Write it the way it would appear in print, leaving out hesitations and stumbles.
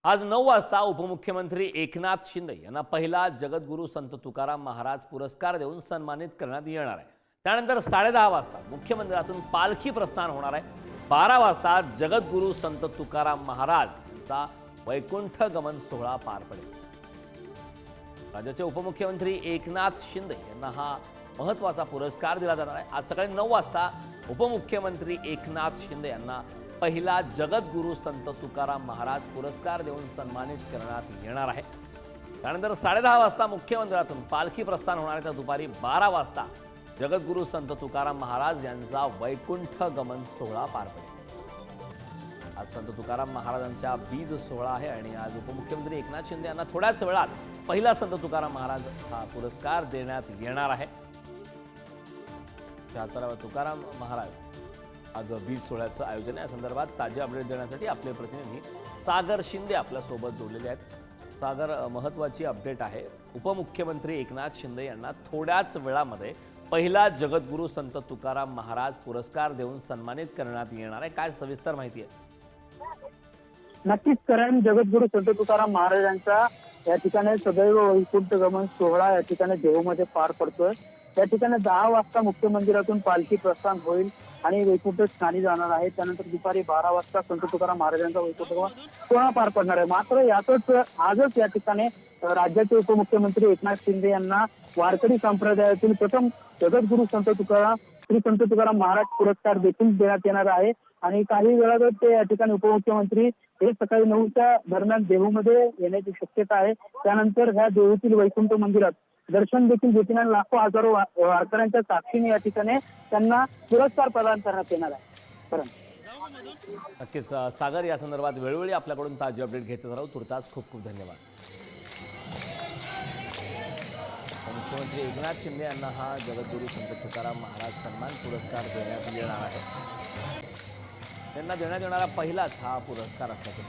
आज 9 वाजता उपमुख्यमंत्री एकनाथ शिंदे यांना पहिला जगद्गुरू संत तुकाराम महाराज पुरस्कार देऊन सन्मानित करण्यात येणार आहे। त्यानंतर 10:30 वाजता मुख्य मंदिरातून पालखी प्रस्थान होणार आहे। 12 वाजता जगद्गुरू संत तुकाराम महाराज यांचा वैकुंठ गमन सोहळा पार पडेल। राज्याचे उपमुख्यमंत्री एकनाथ शिंदे यांना हा महत्त्वाचा पुरस्कार दिला जाणार आहे। आज सकाळी 9 वाजता उपमुख्यमंत्री एकनाथ शिंदे यांना पहिला जगद्गुरू संत तुकाराम महाराज पुरस्कार देऊन सन्मानित करण्यात येणार आहे। त्यानंतर 10:30 वाजता मुख्य मंदिरातून पालखी प्रस्थान होणार आहे। तर दुपारी 12 वाजता जगद्गुरू संत तुकाराम महाराज यांचा वैकुंठ गमन सोहळा पार पडेल। आज संत तुकाराम महाराजांचा बीज सोहळा आहे आणि आज उपमुख्यमंत्री एकनाथ शिंदे यांना थोड्याच वेळात पहिला संत तुकाराम महाराज हा पुरस्कार देण्यात येणार आहे। 76वा तुकाराम महाराज आज बीज सोहळ्याचं आयोजन आहे। या संदर्भात ताजे अपडेट देण्यासाठी आपले प्रतिनिधी सागर शिंदे आपल्या सोबत जोडलेले आहेत। सागर, महत्त्वाची अपडेट आहे, उपमुख्यमंत्री एकनाथ शिंदे यांना थोड्याच वेळामध्ये पहिला जगद्गुरू संत तुकाराम महाराज पुरस्कार देऊन सन्मानित करण्यात येणार आहे। काय सविस्तर माहिती आहे? नक्कीच करण, जगद्गुरू संत तुकाराम महाराजांचा या ठिकाणी सदैव वैकुंठ गमन सोहळा या ठिकाणी देहूमध्ये पार पडतोय। या ठिकाणी 10 वाजता मुख्य मंदिरातून पालखी प्रस्थान होईल आणि वैकुंठ स्नानी जाणार आहे। त्यानंतर दुपारी 12 वाजता संत तुकाराम महाराजांचा वैकुंठ गमन सोहळा पार पडणार आहे। मात्र यातच आजच या ठिकाणी राज्याचे उपमुख्यमंत्री एकनाथ शिंदे यांना वारकरी संप्रदायातील प्रथम जगद्गुरू संत तुकाराम महाराज पुरस्कार देखील देण्यात येणार आहे। आणि काही वेळातच ते या ठिकाणी उपमुख्यमंत्री हे सकाळी 9च्या दरम्यान देहूमध्ये येण्याची शक्यता आहे। त्यानंतर ह्या देहूतील वैकुंठ मंदिरात दर्शन देखील घेतील आणि लाखो हजारो वारकऱ्यांच्या साक्षीने या ठिकाणी त्यांना पुरस्कार प्रदान करण्यात येणार आहे। नक्कीच सागर, या संदर्भात वेळोवेळी आपल्याकडून ताजी अपडेट घेत राहू। तुर्तास खूप खूप धन्यवाद। मुख्यमंत्री एकनाथ शिंदे यांना हा जगद्गुरू संत तुकाराम महाराज सन्मान पुरस्कार देण्यात येणार आहे। त्यांना देण्यात येणारा पहिलाच हा पुरस्कार असल्याचं